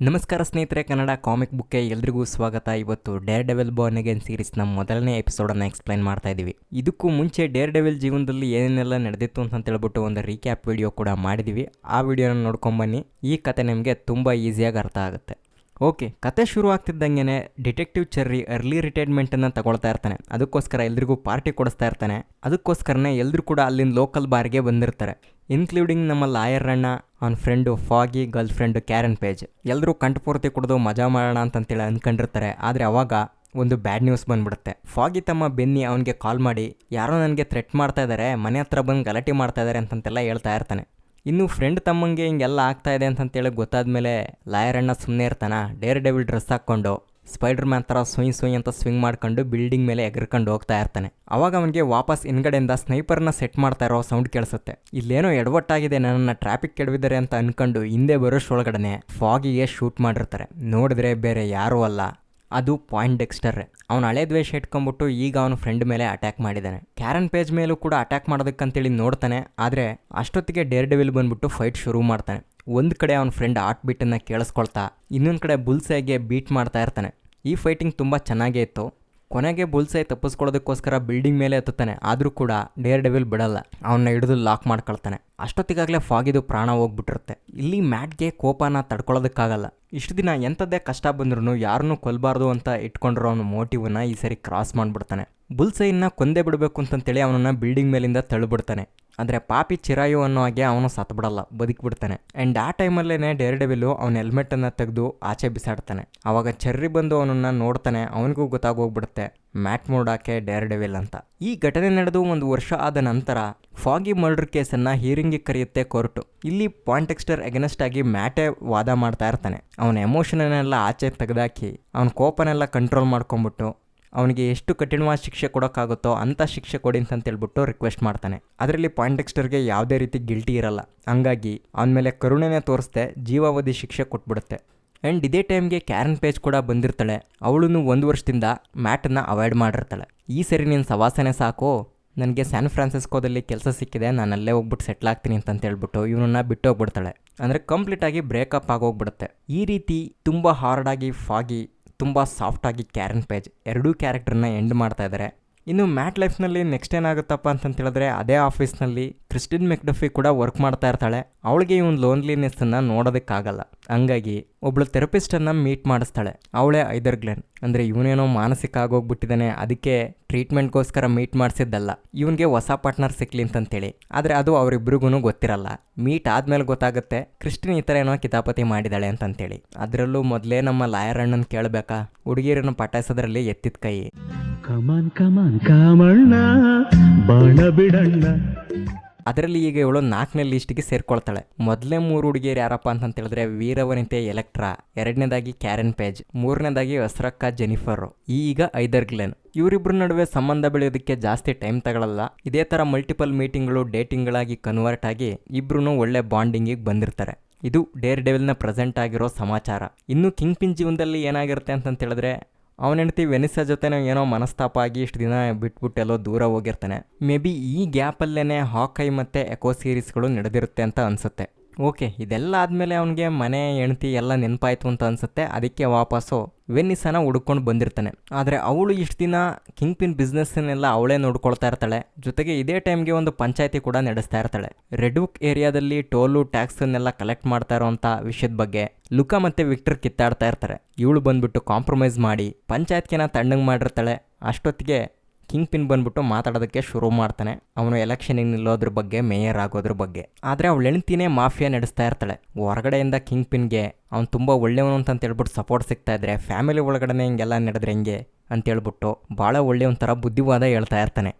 ನಮಸ್ಕಾರ ಸ್ನೇಹಿತರೆ, ಕನ್ನಡ ಕಾಮಿಕ್ ಬುಕ್ಗೆ ಎಲ್ರಿಗೂ ಸ್ವಾಗತ. ಇವತ್ತು ಡೇರ್ ಡೆವಿಲ್ ಬಾರ್ನ್ ಅಗೇನ್ ಸೀರೀಸ್ನ ಮೊದಲನೇ ಎಪಿಸೋಡನ್ನು ಎಕ್ಸ್ಪ್ಲೈನ್ ಮಾಡ್ತಾ ಇದ್ದೀವಿ. ಇದಕ್ಕೂ ಮುಂಚೆ ಡೇರ್ ಡೆವಿಲ್ ಜೀವನದಲ್ಲಿ ಏನೇನೆಲ್ಲ ನಡೆದಿತ್ತು ಅಂತ ಹೇಳ್ಬಿಟ್ಟು ಒಂದು ರೀಕ್ಯಾಪ್ ವಿಡಿಯೋ ಕೂಡ ಮಾಡಿದ್ದೀವಿ. ಆ ವಿಡಿಯೋನ ನೋಡ್ಕೊಂಬನ್ನಿ. ಈ ಕತೆ ನಿಮಗೆ ತುಂಬ ಈಸಿಯಾಗಿ ಅರ್ಥ ಆಗುತ್ತೆ. ಓಕೆ, ಕತೆ ಶುರು ಆಗ್ತಿದ್ದಂಗೆ ಡಿಟೆಕ್ಟಿವ್ ಚೆರ್ರಿ ಅರ್ಲಿ ರಿಟೈರ್ಮೆಂಟನ್ನು ತಗೊಳ್ತಾ ಇರ್ತಾನೆ. ಅದಕ್ಕೋಸ್ಕರ ಎಲ್ರಿಗೂ ಪಾರ್ಟಿ ಕೊಡಿಸ್ತಾ ಇರ್ತಾನೆ. ಅದಕ್ಕೋಸ್ಕರನೇ ಎಲ್ಲರೂ ಕೂಡ ಅಲ್ಲಿನ ಲೋಕಲ್ ಬಾರ್ಗೆ ಬಂದಿರ್ತಾರೆ, ಇನ್ಕ್ಲೂಡಿಂಗ್ ನಮ್ಮ ಲಾಯರ್ ಅಣ್ಣ, ಅವನ friend Foggy, girl friend Karen Page. ಎಲ್ಲರೂ ಕಂಠಪೂರ್ತಿ ಕುಡಿದು ಮಜಾ ಮಾಡೋಣ ಅಂತಂತೇಳಿ ಅಂದ್ಕೊಂಡಿರ್ತಾರೆ. ಆದರೆ ಅವಾಗ ಒಂದು ಬ್ಯಾಡ್ ನ್ಯೂಸ್ ಬಂದ್ಬಿಡುತ್ತೆ. ಫಾಗಿ ತಮ್ಮ ಬೆನ್ನಿ ಅವನಿಗೆ ಕಾಲ್ ಮಾಡಿ ಯಾರೋ ನನಗೆ ಥ್ರೆಟ್ ಮಾಡ್ತಾ ಇದ್ದಾರೆ, ಮನೆ ಹತ್ರ ಬಂದು ಗಲಾಟೆ ಮಾಡ್ತಾ ಇದ್ದಾರೆ ಅಂತಂತೆಲ್ಲ ಹೇಳ್ತಾ ಇರ್ತಾನೆ. ಇನ್ನು ಫ್ರೆಂಡ್ ತಮ್ಮಂಗೆ ಹಿಂಗೆಲ್ಲ ಆಗ್ತಾ ಇದೆ ಅಂತಂತೇಳಿ ಗೊತ್ತಾದ್ಮೇಲೆ ಲಾಯರ್ ಅಣ್ಣ ಸುಮ್ಮನೆ ಇರ್ತಾನ. ಡೇರ್ ಡೆವಿಲ್ ಡ್ರೆಸ್ ಹಾಕ್ಕೊಂಡು ಸ್ಪೈಡರ್ ಮ್ಯಾನ್ ಥರ ಸುಯ್ ಅಂತ ಸ್ವಿಂಗ್ ಮಾಡ್ಕೊಂಡು ಬಿಲ್ಡಿಂಗ್ ಮೇಲೆ ಎಗರ್ಕೊಂಡು ಹೋಗ್ತಾ ಇರ್ತಾನೆ. ಅವಾಗ ಅವನಿಗೆ ವಾಪಸ್ ಹಿಂದ್ಗಡೆಯಿಂದ ಸ್ನೈಪರ್ನ ಸೆಟ್ ಮಾಡ್ತಾ ಇರೋ ಸೌಂಡ್ ಕೇಳಿಸುತ್ತೆ. ಇಲ್ಲೇನೋ ಎಡವಟ್ಟಾಗಿದೆ, ನನ್ನನ್ನು ಟ್ರಾಫಿಕ್ ಕೆಡವಿದ್ದಾರೆ ಅಂತ ಅನ್ಕೊಂಡು ಹಿಂದೆ ಬರೋಷ್ಟೊಳಗಡೆ ಫಾಗಿಗೆ ಶೂಟ್ ಮಾಡಿರ್ತಾರೆ. ನೋಡಿದ್ರೆ ಬೇರೆ ಯಾರೂ ಅಲ್ಲ, ಅದು ಪಾಯಿಂಟ್ ಡೆಕ್ಸ್ಟರ್. ಅವನು ಹಳೆ ದ್ವೇಷ ಇಟ್ಕೊಂಡ್ಬಿಟ್ಟು ಈಗ ಅವನ ಫ್ರೆಂಡ್ ಮೇಲೆ ಅಟ್ಯಾಕ್ ಮಾಡಿದ್ದಾನೆ. ಕ್ಯಾರನ್ ಪೇಜ್ ಮೇಲೂ ಕೂಡ ಅಟ್ಯಾಕ್ ಮಾಡೋದಕ್ಕಂತೇಳಿ ನೋಡ್ತಾನೆ. ಆದರೆ ಅಷ್ಟೊತ್ತಿಗೆ ಡೇರ್ ಡೆವಿಲ್ ಬಂದ್ಬಿಟ್ಟು ಫೈಟ್ ಶುರು ಮಾಡ್ತಾನೆ. ಒಂದು ಕಡೆ ಅವನ ಫ್ರೆಂಡ್ ಹಾರ್ಟ್ ಬೀಟನ್ನು ಕೇಳಿಸ್ಕೊಳ್ತಾ, ಇನ್ನೊಂದು ಕಡೆ ಬುಲ್ಸೈಗೆ ಬೀಟ್ ಮಾಡ್ತಾ ಇರ್ತಾನೆ. ಈ ಫೈಟಿಂಗ್ ತುಂಬ ಚೆನ್ನಾಗೇ ಇತ್ತು. ಕೊನೆಗೆ ಬುಲ್ಸೈ ತಪ್ಪಿಸ್ಕೊಳ್ಳೋದಕ್ಕೋಸ್ಕರ ಬಿಲ್ಡಿಂಗ್ ಮೇಲೆ ಹತ್ತುತ್ತಾನೆ. ಆದರೂ ಕೂಡ ಡೇರ್ ಡೆವಿಲ್ ಬಿಡಲ್ಲ, ಅವನ್ನ ಹಿಡಿದು ಲಾಕ್ ಮಾಡ್ಕೊಳ್ತಾನೆ. ಅಷ್ಟೊತ್ತಿಗಾಗಲೇ ಫಾಗಿದು ಪ್ರಾಣ ಹೋಗ್ಬಿಟ್ಟಿರುತ್ತೆ. ಇಲ್ಲಿ ಮ್ಯಾಟ್ಗೆ ಕೋಪನ ತಡ್ಕೊಳ್ಳೋದಕ್ಕಾಗಲ್ಲ. ಇಷ್ಟು ದಿನ ಎಂಥದ್ದೇ ಕಷ್ಟ ಬಂದ್ರೂ ಯಾರನ್ನೂ ಕೊಲ್ಲಬಾರ್ದು ಅಂತ ಇಟ್ಕೊಂಡಿರೋ ಅವನ ಮೋಟಿವ್ನ ಈ ಸರಿ ಕ್ರಾಸ್ ಮಾಡಿಬಿಡ್ತಾನೆ. ಬುಲ್ಸೈನ ಕೊಂದೇ ಬಿಡಬೇಕು ಅಂತಂತೇಳಿ ಅವನನ್ನು ಬಿಲ್ಡಿಂಗ್ ಮೇಲಿಂದ ತಳ್ಳಿಬಿಡ್ತಾನೆ. ಆದರೆ ಪಾಪಿ ಚಿರಾಯು ಅನ್ನೋ ಹಾಗೆ ಅವನು ಸತ್ಬಿಡಲ್ಲ, ಬದುಕಿಬಿಡ್ತಾನೆ. ಆ್ಯಂಡ್ ಆ ಟೈಮಲ್ಲೇ ಡೇರ್ ಡೆವಿಲು ಅವನ ಹೆಲ್ಮೆಟನ್ನು ತೆಗೆದು ಆಚೆ ಬಿಸಾಡ್ತಾನೆ. ಆವಾಗ ಚೆರ್ರಿ ಬಂದು ಅವನನ್ನು ನೋಡ್ತಾನೆ. ಅವನಿಗೂ ಗೊತ್ತಾಗೋಗ್ಬಿಡುತ್ತೆ ಮ್ಯಾಟ್ ಮೂಡಾಕೆ ಡೇರ್ ಡೆವಿಲ್ ಅಂತ. ಈ ಘಟನೆ ನಡೆದು 1 ವರ್ಷ ಆದ ನಂತರ ಫಾಗಿ ಮರ್ಡರ್ ಕೇಸನ್ನು ಹೀರಿಂಗಿಗೆ ಕರೆಯುತ್ತೆ ಕೋರ್ಟು. ಇಲ್ಲಿ ಪಾಯಿಂಟ್ ಡೆಕ್ಸ್ಟರ್ ಅಗೇನೆಸ್ಟ್ ಆಗಿ ಮ್ಯಾಟೇ ವಾದ ಮಾಡ್ತಾ ಇರ್ತಾನೆ. ಅವನ ಎಮೋಷನನ್ನೆಲ್ಲ ಆಚೆ ತೆಗೆದಾಕಿ ಅವನ ಕೋಪನೆಲ್ಲ ಕಂಟ್ರೋಲ್ ಮಾಡ್ಕೊಂಬಿಟ್ಟು ಅವನಿಗೆ ಎಷ್ಟು ಕಠಿಣವಾದ ಶಿಕ್ಷೆ ಕೊಡೋಕ್ಕಾಗುತ್ತೋ ಅಂಥ ಶಿಕ್ಷೆ ಕೊಡಿ ಅಂತೇಳ್ಬಿಟ್ಟು ರಿಕ್ವೆಸ್ಟ್ ಮಾಡ್ತಾನೆ. ಅದರಲ್ಲಿ ಪಾಯಿಂಟ್ ಡೆಕ್ಸ್ಟರ್ಗೆ ಯಾವುದೇ ರೀತಿ ಗಿಲ್ಟಿ ಇರಲ್ಲ. ಹಂಗಾಗಿ ಅವನ ಮೇಲೆ ಕರುಣೆನೇ ತೋರಿಸ್ದೆ ಜೀವಾವಧಿ ಶಿಕ್ಷೆ ಕೊಟ್ಬಿಡುತ್ತೆ. ಆ್ಯಂಡ್ ಇದೇ ಟೈಮ್ಗೆ ಕ್ಯಾರನ್ ಪೇಜ್ ಕೂಡ ಬಂದಿರ್ತಾಳೆ. ಅವಳು 1 ವರ್ಷದಿಂದ ಮ್ಯಾಟನ್ನು ಅವಾಯ್ಡ್ ಮಾಡಿರ್ತಾಳೆ. ಈ ಸರಿ ನೀನು ಸವಾಸನೆ ಸಾಕು, ನನಗೆ ಸ್ಯಾನ್ ಫ್ರಾನ್ಸಿಸ್ಕೋದಲ್ಲಿ ಕೆಲಸ ಸಿಕ್ಕಿದೆ, ನಾನು ಅಲ್ಲೇ ಹೋಗ್ಬಿಟ್ಟು ಸೆಟ್ಲ್ ಆಗ್ತೀನಿ ಅಂತೇಳ್ಬಿಟ್ಟು ಇವನನ್ನು ಬಿಟ್ಟು ಹೋಗ್ಬಿಡ್ತಾಳೆ. ಅಂದರೆ ಕಂಪ್ಲೀಟಾಗಿ ಬ್ರೇಕಪ್ ಆಗೋಗ್ಬಿಡುತ್ತೆ. ಈ ರೀತಿ ತುಂಬ ಹಾರ್ಡಾಗಿ ಫಾಗಿ, ತುಂಬ ಸಾಫ್ಟಾಗಿ ಕ್ಯಾರನ್ ಪೇಜ್ ಎರಡೂ ಕ್ಯಾರೆಕ್ಟರ್ನ ಎಂಡ್ ಮಾಡ್ತಾ ಇದ್ದಾರೆ. ಇನ್ನು ಮ್ಯಾಟ್ ಲೈಫ್ನಲ್ಲಿ ನೆಕ್ಸ್ಟ್ ಏನಾಗುತ್ತಪ್ಪ ಅಂತಂತೇಳಿದ್ರೆ ಅದೇ ಆಫೀಸ್ನಲ್ಲಿ ಕ್ರಿಸ್ಟಿನ್ ಮೆಕ್ಡಫಿ ಕೂಡ ವರ್ಕ್ ಮಾಡ್ತಾ ಇರ್ತಾಳೆ. ಅವಳಿಗೆ ಇವನ್ ಲೋನ್ಲಿನೆಸ್ಸನ್ನು ನೋಡೋದಕ್ಕಾಗಲ್ಲ. ಹಂಗಾಗಿ ಒಬ್ಳು ಥೆರಪಿಸ್ಟನ್ನು ಮೀಟ್ ಮಾಡಿಸ್ತಾಳೆ. ಅವಳೇ ಐದರ್ ಗ್ಲೆನ್. ಅಂದರೆ ಇವನೇನೋ ಮಾನಸಿಕ ಆಗೋಗ್ಬಿಟ್ಟಿದ್ದಾನೆ, ಅದಕ್ಕೆ ಟ್ರೀಟ್ಮೆಂಟ್ಗೋಸ್ಕರ ಮೀಟ್ ಮಾಡಿಸಿದ್ದಲ್ಲ, ಇವನಿಗೆ ಹೊಸ ಪಾರ್ಟ್ನರ್ ಸಿಕ್ಲಿ ಅಂತಂತೇಳಿ. ಆದರೆ ಅದು ಅವರಿಬ್ರಿಗೂ ಗೊತ್ತಿರಲ್ಲ. ಮೀಟ್ ಆದ್ಮೇಲೆ ಗೊತ್ತಾಗುತ್ತೆ ಕ್ರಿಸ್ಟಿನ್ ಈ ಥರ ಏನೋ ಕಿತಾಪತಿ ಮಾಡಿದಾಳೆ ಅಂತಂತೇಳಿ. ಅದರಲ್ಲೂ ಮೊದಲೇ ನಮ್ಮ ಲಾಯರ್ ಅಣ್ಣನ ಕೇಳಬೇಕಾ, ಹುಡುಗಿಯರನ್ನು ಪಟಾಯಿಸೋದ್ರಲ್ಲಿ ಎತ್ತಿದ ಕೈ. ಅದರಲ್ಲಿ ಈಗ ಇವಳು 4ನೇ ಲಿಸ್ಟ್ಗೆ ಸೇರ್ಕೊಳ್ತಾಳೆ. ಮೊದಲೇ 3 ಹುಡುಗಿಯರು ಯಾರಪ್ಪ ಅಂತಂತೇಳಿದ್ರೆ ವೀರವನಿತೆ ಎಲೆಕ್ಟ್ರಾ, 2ನೇದಾಗಿ ಕ್ಯಾರನ್ ಪೇಜ್, 3ನೇದಾಗಿ ಅಸ್ರಕ್ಕ ಜೆನಿಫರ್, ಈಗ ಐದರ್ ಗ್ಲೆನ್. ಇವರಿಬ್ಬರ ನಡುವೆ ಸಂಬಂಧ ಬೆಳೆಯೋದಕ್ಕೆ ಜಾಸ್ತಿ ಟೈಮ್ ತಗೊಳ್ಳಲ್ಲ. ಇದೇ ಥರ ಮಲ್ಟಿಪಲ್ ಮೀಟಿಂಗ್ಗಳು ಡೇಟಿಂಗ್ಗಳಾಗಿ ಕನ್ವರ್ಟ್ ಆಗಿ ಇಬ್ರು ಒಳ್ಳೆ ಬಾಂಡಿಂಗಿಗೆ ಬಂದಿರ್ತಾರೆ. ಇದು ಡೇರ್ ಡೆವಿಲ್ನ ಪ್ರೆಸೆಂಟ್ ಆಗಿರೋ ಸಮಾಚಾರ. ಇನ್ನು ಕಿಂಗ್ ಪಿನ್ ಜೀವನದಲ್ಲಿ ಏನಾಗಿರುತ್ತೆ ಅಂತಂತೇಳಿದ್ರೆ ಅವನ ಹೆಂಡತಿ ವೆನಿಸಾ ಜೊತೆ ಏನೋ ಮನಸ್ತಾಪ ಆಗಿ ಇಷ್ಟು ದಿನ ಬಿಟ್ಬಿಟ್ಟು ಎಲ್ಲೋ ದೂರ ಹೋಗಿರ್ತಾನೆ. ಮೇ ಬಿ ಈ ಗ್ಯಾಪಲ್ಲೇ ಹಾಕೈ ಮತ್ತು ಎಕೋ ಸೀರೀಸ್ಗಳು ನಡೆದಿರುತ್ತೆ ಅಂತ ಅನಿಸುತ್ತೆ. ಓಕೆ, ಇದೆಲ್ಲ ಆದಮೇಲೆ ಅವನಿಗೆ ಮನೆ ಹೆಂಡತಿ ಎಲ್ಲ ನೆನಪಾಯಿತು ಅಂತ ಅನಿಸುತ್ತೆ. ಅದಕ್ಕೆ ವಾಪಸ್ಸು ವೆನಿಸಾನ ಹುಡ್ಕೊಂಡು ಬಂದಿರ್ತಾನೆ. ಆದರೆ ಅವಳು ಇಷ್ಟು ದಿನ ಕಿಂಗ್ ಪಿನ್ ಬಿಸ್ನೆಸ್ಸನ್ನೆಲ್ಲ ಅವಳೇ ನೋಡ್ಕೊಳ್ತಾ ಇರ್ತಾಳೆ. ಜೊತೆಗೆ ಇದೇ ಟೈಮ್ಗೆ ಒಂದು ಪಂಚಾಯತಿ ಕೂಡ ನಡೆಸ್ತಾ ಇರ್ತಾಳೆ. ರೆಡ್ ಬುಕ್ ಏರಿಯಾದಲ್ಲಿ ಟೋಲು ಟ್ಯಾಕ್ಸನ್ನೆಲ್ಲ ಕಲೆಕ್ಟ್ ಮಾಡ್ತಾ ಇರೋವಂಥ ವಿಷಯದ ಬಗ್ಗೆ ಲುಕಾ ಮತ್ತು ವಿಕ್ಟರ್ ಕಿತ್ತಾಡ್ತಾ ಇರ್ತಾರೆ. ಇವಳು ಬಂದ್ಬಿಟ್ಟು ಕಾಂಪ್ರಮೈಸ್ ಮಾಡಿ ಪಂಚಾಯತ್ಗೆನ ತಣ್ಣಗೆ ಮಾಡಿರ್ತಾಳೆ. ಅಷ್ಟೊತ್ತಿಗೆ ಕಿಂಗ್ ಪಿನ್ ಬಂದ್ಬಿಟ್ಟು ಮಾತಾಡೋದಕ್ಕೆ ಶುರು ಮಾಡ್ತಾನೆ. ಅವನು ಎಲೆಕ್ಷನಿಗೆ ನಿಲ್ಲೋದ್ರ ಬಗ್ಗೆ, ಮೇಯರ್ ಆಗೋದ್ರ ಬಗ್ಗೆ. ಆದರೆ ಅವಳು ಹೆಂಡ್ತಿನೇ ಮಾಫಿಯಾ ನಡೆಸ್ತಾ ಇರ್ತಾಳೆ. ಹೊರಗಡೆಯಿಂದ ಕಿಂಗ್ ಪಿನ್ಗೆ ಅವ್ನು ತುಂಬ ಒಳ್ಳೆಯವನು ಅಂತೇಳ್ಬಿಟ್ಟು ಸಪೋರ್ಟ್ ಸಿಗ್ತಾ ಇದ್ರೆ, ಫ್ಯಾಮಿಲಿ ಒಳಗಡೆ ಹಿಂಗೆಲ್ಲ ನಡೆದ್ರೆ ಹೆಂಗೆ ಅಂತೇಳ್ಬಿಟ್ಟು ಭಾಳ ಒಳ್ಳೆಯೊಂಥರ ಬುದ್ಧಿವಾದ ಹೇಳ್ತಾ ಇರ್ತಾನೆ.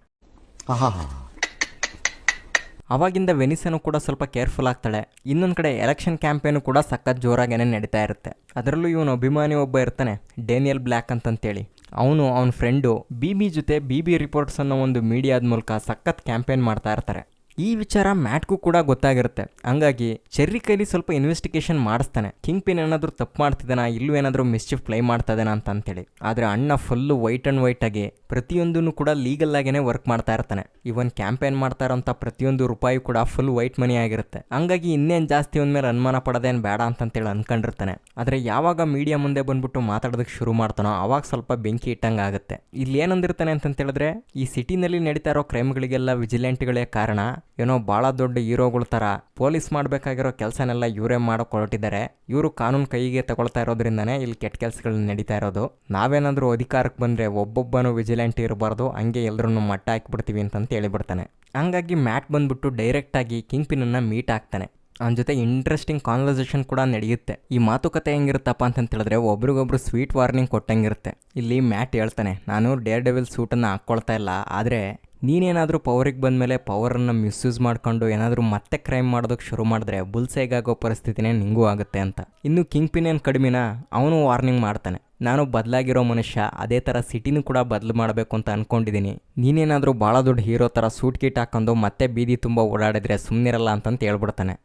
ಅವಾಗಿಂದ ವೆನಿಸನು ಕೂಡ ಸ್ವಲ್ಪ ಕೇರ್ಫುಲ್ ಆಗ್ತಾಳೆ. ಇನ್ನೊಂದು ಕಡೆ ಎಲೆಕ್ಷನ್ ಕ್ಯಾಂಪೇನು ಕೂಡ ಸಖತ್ ಜೋರಾಗೇನೆ ನಡೀತಾ ಇರುತ್ತೆ. ಅದರಲ್ಲೂ ಇವನು ಅಭಿಮಾನಿ ಒಬ್ಬ ಇರ್ತಾನೆ, ಡೇನಿಯಲ್ ಬ್ಲ್ಯಾಕ್ ಅಂತಂತೇಳಿ. ಅವನು ಅವನ ಫ್ರೆಂಡು BB ಜೊತೆ BB ರಿಪೋರ್ಟ್ಸ್ ಅನ್ನೋ ಒಂದು ಮೀಡಿಯಾದ ಮೂಲಕ ಸಖತ್ ಕ್ಯಾಂಪೇನ್ ಮಾಡ್ತಾ ಇರ್ತಾರೆ. ಈ ವಿಚಾರ ಮ್ಯಾಟ್ಗೂ ಕೂಡ ಗೊತ್ತಾಗಿರುತ್ತೆ. ಹಂಗಾಗಿ ಚೆರ್ರಿ ಕೈಲಿ ಸ್ವಲ್ಪ ಇನ್ವೆಸ್ಟಿಗೇಷನ್ ಮಾಡಿಸ್ತಾನೆ, ಕಿಂಗ್ ಪಿನ್ ಏನಾದರೂ ತಪ್ಪು ಮಾಡ್ತಿದ್ದಾನ, ಇಲ್ಲೂ ಏನಾದರೂ ಮಿಸ್ಚಿಫ್ ಪ್ಲೇ ಮಾಡ್ತಾ ಇದ್ದಾನ ಅಂತೇಳಿ. ಆದರೆ ಅಣ್ಣ ಫುಲ್ಲು ವೈಟ್ ಆ್ಯಂಡ್ ವೈಟ್ ಆಗಿ ಪ್ರತಿಯೊಂದನ್ನು ಕೂಡ ಲೀಗಲ್ ಆಗೇನೆ ವರ್ಕ್ ಮಾಡ್ತಾ ಇರ್ತಾನೆ. ಇವನ್ ಕ್ಯಾಂಪೇನ್ ಮಾಡ್ತಾ ಇರೋಂಥ ಪ್ರತಿಯೊಂದು ರೂಪಾಯಿ ಕೂಡ ಫುಲ್ ವೈಟ್ ಮನಿ ಆಗಿರುತ್ತೆ. ಹಂಗಾಗಿ ಇನ್ನೇನು ಜಾಸ್ತಿ ಒಂದ್ಮೇಲೆ ಅನುಮಾನ ಪಡೋದೇನು ಬೇಡ ಅಂತೇಳಿ ಅನ್ಕೊಂಡಿರ್ತಾನೆ. ಆದರೆ ಯಾವಾಗ ಮೀಡಿಯಾ ಮುಂದೆ ಬಂದ್ಬಿಟ್ಟು ಮಾತಾಡೋದಕ್ಕೆ ಶುರು ಮಾಡ್ತಾನೋ ಅವಾಗ ಸ್ವಲ್ಪ ಬೆಂಕಿ ಇಟ್ಟಂಗೆ ಆಗುತ್ತೆ. ಇಲ್ಲಿ ಏನಂದಿರ್ತಾನೆ ಅಂತೇಳಿದ್ರೆ, ಈ ಸಿಟಿನಲ್ಲಿ ನಡೀತಾ ಇರೋ ಕ್ರೈಮ್ಗಳಿಗೆಲ್ಲ ವಿಜಿಲೆಂಟ್ಗಳೇ ಕಾರಣ, ಏನೋ ಭಾಳ ದೊಡ್ಡ ಹೀರೋಗಳ ಥರ ಪೊಲೀಸ್ ಮಾಡಬೇಕಾಗಿರೋ ಕೆಲಸನೆಲ್ಲ ಇವರೇ ಮಾಡೋಕೆ ಹೊರಟಿದ್ದಾರೆ, ಇವರು ಕಾನೂನು ಕೈಗೆ ತಗೊಳ್ತಾ ಇರೋದ್ರಿಂದನೇ ಇಲ್ಲಿ ಕೆಟ್ಟ ಕೆಲಸಗಳು ನಡೀತಾ ಇರೋದು, ನಾವೇನಾದರೂ ಅಧಿಕಾರಕ್ಕೆ ಬಂದರೆ ಒಬ್ಬೊಬ್ಬನು ವಿಜಿಲೆಂಟ್ ಇರಬಾರ್ದು, ಹಂಗೆ ಎಲ್ಲರನ್ನು ಮಟ್ಟ ಹಾಕಿಬಿಡ್ತೀವಿ ಅಂತ ಹೇಳಿಬಿಡ್ತಾನೆ. ಹಂಗಾಗಿ ಮ್ಯಾಟ್ ಬಂದ್ಬಿಟ್ಟು ಡೈರೆಕ್ಟಾಗಿ ಕಿಂಗ್ ಪಿನ್ನನ್ನು ಮೀಟ್ ಆಗ್ತಾನೆ. ಅವನ ಜೊತೆ ಇಂಟ್ರೆಸ್ಟಿಂಗ್ ಕಾನ್ವರ್ಸೇಷನ್ ಕೂಡ ನಡೆಯುತ್ತೆ. ಈ ಮಾತುಕತೆ ಹೆಂಗಿರುತ್ತಪ್ಪ ಅಂತ ಹೇಳಿದ್ರೆ ಒಬ್ರಿಗೊಬ್ರು ಸ್ವೀಟ್ ವಾರ್ನಿಂಗ್ ಕೊಟ್ಟಂಗಿರುತ್ತೆ. ಇಲ್ಲಿ ಮ್ಯಾಟ್ ಹೇಳ್ತಾನೆ, ನಾನು ಡೇರ್ ಡೆವಿಲ್ ಸೂಟನ್ನು ಹಾಕ್ಕೊಳ್ತಾ ಇಲ್ಲ, ಆದರೆ ನೀನೇನಾದರೂ ಪವರಿಗೆ ಬಂದಮೇಲೆ ಪವರನ್ನು ಮಿಸ್ಯೂಸ್ ಮಾಡ್ಕೊಂಡು ಏನಾದರೂ ಮತ್ತೆ ಕ್ರೈಮ್ ಮಾಡೋದಕ್ಕೆ ಶುರು ಮಾಡಿದ್ರೆ ಬುಲ್ಸೇಗಾಗೋ ಪರಿಸ್ಥಿತಿನೇ ನಿಂಗೂ ಆಗುತ್ತೆ ಅಂತ. ಇನ್ನು ಕಿಂಗ್ ಪಿನ್ ಏನು ಕಡಿಮೆನಾ, ಅವನು ವಾರ್ನಿಂಗ್ ಮಾಡ್ತಾನೆ, ನಾನು ಬದಲಾಗಿರೋ ಮನುಷ್ಯ, ಅದೇ ಥರ ಸಿಟಿನೂ ಕೂಡ ಬದಲು ಮಾಡಬೇಕು ಅಂತ ಅಂದ್ಕೊಂಡಿದ್ದೀನಿ, ನೀನೇನಾದರೂ ಭಾಳ ದೊಡ್ಡ ಹೀರೋ ಥರ ಸೂಟ್ ಕೀಟ್ ಹಾಕೊಂಡು ಮತ್ತೆ ಬೀದಿ ತುಂಬ ಓಡಾಡಿದ್ರೆ ಸುಮ್ಮನಿರಲ್ಲ ಅಂತಂತ ಹೇಳ್ಬಿಡ್ತಾನೆ.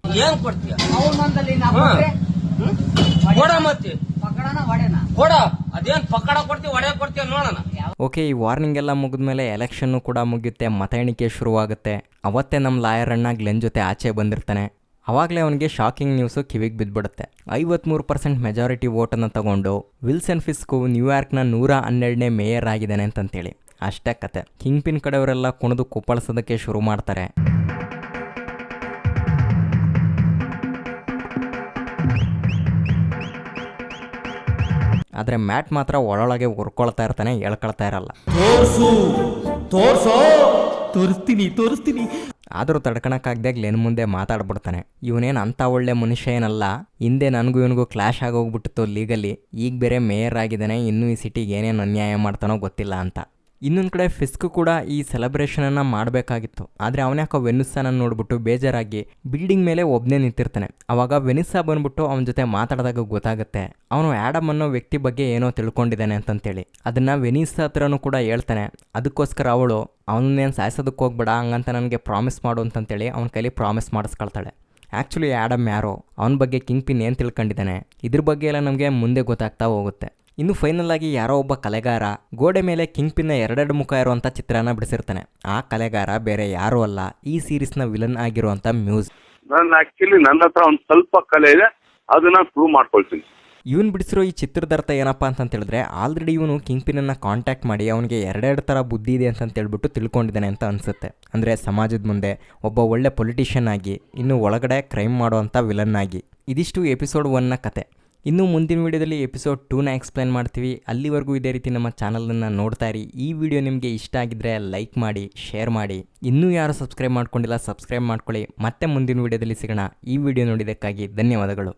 ಓಕೆ, ಈ ವಾರ್ನಿಂಗ್ ಎಲ್ಲ ಮುಗಿದ್ಮೇಲೆ ಎಲೆಕ್ಷನ್ನು ಕೂಡ ಮುಗಿಯುತ್ತೆ, ಮತ ಎಣಿಕೆ ಶುರುವಾಗುತ್ತೆ. ಅವತ್ತೇ ನಮ್ಮ ಲಾಯರ್ ಅಣ್ಣ ಗ್ಲೆನ್ ಜೊತೆ ಆಚೆ ಬಂದಿರ್ತಾನೆ. ಆವಾಗಲೇ ಅವನಿಗೆ ಶಾಕಿಂಗ್ ನ್ಯೂಸು ಕಿವಿಗೆ ಬಿದ್ದುಬಿಡುತ್ತೆ. 53% ಮೆಜಾರಿಟಿ ವೋಟನ್ನು ತಗೊಂಡು ವಿಲ್ಸನ್ ಫಿಸ್ಕು ನ್ಯೂಯಾರ್ಕ್ನ 112ನೇ ಮೇಯರ್ ಆಗಿದ್ದಾನೆ ಅಂತಂತೇಳಿ. ಅಷ್ಟೇ ಕತೆ. ಕಿಂಗ್ ಪಿನ್ ಕಡೆಯವರೆಲ್ಲ ಕುಣಿದು ಕುಪ್ಪಳಿಸೋದಕ್ಕೆ ಶುರು ಮಾಡ್ತಾರೆ. ಆದರೆ ಮ್ಯಾಟ್ ಮಾತ್ರ ಒಳೊಳಗೆ ಉರ್ಕೊಳ್ತಾ ಇರ್ತಾನೆ, ಹೇಳ್ಕೊಳ್ತಾ ಇರಲ್ಲ. ತೋರಿಸ್ತೀನಿ ಆದರೂ ತಡ್ಕೊಳಕ್ಕಾಗದೆ ಗ್ಲೆನ್ ಮುಂದೆ ಮಾತಾಡ್ಬಿಡ್ತಾನೆ. ಇವನೇನು ಅಂಥ ಒಳ್ಳೆ ಮನುಷ್ಯ ಏನಲ್ಲ, ಹಿಂದೆ ನನಗೂ ಇವನಿಗೂ ಕ್ಲಾಶ್ ಆಗೋಗ್ಬಿಟ್ಟಿತ್ತು ಲೀಗಲಿ, ಈಗ ಬೇರೆ ಮೇಯರ್ ಆಗಿದ್ದಾನೆ, ಇನ್ನೂ ಈ ಸಿಟಿಗೆ ಏನೇನು ಅನ್ಯಾಯ ಮಾಡ್ತಾನೋ ಗೊತ್ತಿಲ್ಲ ಅಂತ. ಇನ್ನೊಂದು ಕಡೆ ಫಿಸ್ಕ್ ಕೂಡ ಈ ಸೆಲೆಬ್ರೇಷನನ್ನು ಮಾಡಬೇಕಾಗಿತ್ತು, ಆದರೆ ಅವನ್ಯಾಕೋ ವೆನಿಸ್ಸಾನ ನೋಡ್ಬಿಟ್ಟು ಬೇಜಾರಾಗಿ ಬಿಲ್ಡಿಂಗ್ ಮೇಲೆ ಒಬ್ಬನೇ ನಿಂತಿರ್ತಾನೆ. ಅವಾಗ ವೆನಿಸ್ಸಾ ಬಂದ್ಬಿಟ್ಟು ಅವನ ಜೊತೆ ಮಾತಾಡಿದಾಗ ಗೊತ್ತಾಗುತ್ತೆ ಅವನು ಆ್ಯಡಮ್ ಅನ್ನೋ ವ್ಯಕ್ತಿ ಬಗ್ಗೆ ಏನೋ ತಿಳ್ಕೊಂಡಿದ್ದಾನೆ ಅಂತಂತೇಳಿ. ಅದನ್ನು ವೆನಿಸ್ಸಾ ಹತ್ರನೂ ಕೂಡ ಹೇಳ್ತಾನೆ. ಅದಕ್ಕೋಸ್ಕರ ಅವಳು ಅವನನ್ನೇನು ಸಾಯಿಸೋದಕ್ಕೆ ಹೋಗ್ಬೇಡ, ಹಂಗಂತ ನನಗೆ ಪ್ರಾಮಿಸ್ ಮಾಡು ಅಂತಂತೇಳಿ ಅವನ ಕೈಲಿ ಪ್ರಾಮಿಸ್ ಮಾಡಿಸ್ಕೊಳ್ತಾಳೆ. ಆ್ಯಕ್ಚುಲಿ ಆ್ಯಡಮ್ ಯಾರೋ, ಅವನ ಬಗ್ಗೆ ಕಿಂಗ್ ಪಿನ್ ಏನು ತಿಳ್ಕೊಂಡಿದ್ದಾನೆ, ಇದ್ರ ಬಗ್ಗೆ ಎಲ್ಲ ನಮಗೆ ಮುಂದೆ ಗೊತ್ತಾಗ್ತಾ ಹೋಗುತ್ತೆ. ಇನ್ನು ಫೈನಲ್ ಆಗಿ ಯಾರೋ ಒಬ್ಬ ಕಲೆಗಾರ ಗೋಡೆ ಮೇಲೆ ಕಿಂಗ್ ಪಿನ್ನ ಎರಡೆರಡು ಮುಖ ಇರುವಂಥ ಚಿತ್ರನ ಬಿಡಿಸಿರ್ತಾನೆ. ಆ ಕಲೆಗಾರ ಬೇರೆ ಯಾರೂ ಅಲ್ಲ, ಈ ಸೀರೀಸ್ನ ವಿಲನ್ ಆಗಿರುವಂಥ ಮ್ಯೂಸ್. ನನ್ನ ಹತ್ರ ಒಂದು ಸ್ವಲ್ಪ ಕಲೆ ಇದೆ, ಅದನ್ನ ಪ್ರೂವ್ ಮಾಡ್ಕೊಳ್ತೀನಿ. ಇವನು ಬಿಡಿಸಿರೋ ಈ ಚಿತ್ರದ ಅರ್ಥ ಏನಪ್ಪ ಅಂತ ಹೇಳಿದ್ರೆ, ಆಲ್ರೆಡಿ ಇವನು ಕಿಂಗ್ ಪಿನ್ನನ್ನು ಕಾಂಟ್ಯಾಕ್ಟ್ ಮಾಡಿ ಅವನಿಗೆ ಎರಡೆರಡು ಥರ ಬುದ್ಧಿ ಇದೆ ಅಂತೇಳ್ಬಿಟ್ಟು ತಿಳ್ಕೊಂಡಿದ್ದಾನೆ ಅಂತ ಅನಿಸುತ್ತೆ. ಅಂದರೆ ಸಮಾಜದ ಮುಂದೆ ಒಬ್ಬ ಒಳ್ಳೆ ಪೊಲಿಟಿಷಿಯನ್ ಆಗಿ, ಇನ್ನು ಒಳಗಡೆ ಕ್ರೈಮ್ ಮಾಡುವಂಥ ವಿಲನ್ ಆಗಿ. ಇದಿಷ್ಟು ಎಪಿಸೋಡ್ 1ನ ಕತೆ. ಇನ್ನು ಮುಂದಿನ ವೀಡಿಯೋದಲ್ಲಿ ಎಪಿಸೋಡ್ 2ನ ಎಕ್ಸ್ಪ್ಲೈನ್ ಮಾಡ್ತೀವಿ. ಅಲ್ಲಿವರೆಗೂ ಇದೇ ರೀತಿ ನಮ್ಮ ಚಾನಲನ್ನು ನೋಡ್ತಾ ಇರಿ. ಈ ವಿಡಿಯೋ ನಿಮಗೆ ಇಷ್ಟ ಆಗಿದ್ದರೆ ಲೈಕ್ ಮಾಡಿ, ಶೇರ್ ಮಾಡಿ. ಇನ್ನೂ ಯಾರು ಸಬ್ಸ್ಕ್ರೈಬ್ ಮಾಡ್ಕೊಂಡಿಲ್ಲ ಸಬ್ಸ್ಕ್ರೈಬ್ ಮಾಡ್ಕೊಳ್ಳಿ. ಮತ್ತೆ ಮುಂದಿನ ವೀಡಿಯೋದಲ್ಲಿ ಸಿಗೋಣ. ಈ ವಿಡಿಯೋ ನೋಡಿದ್ದಕ್ಕಾಗಿ ಧನ್ಯವಾದಗಳು.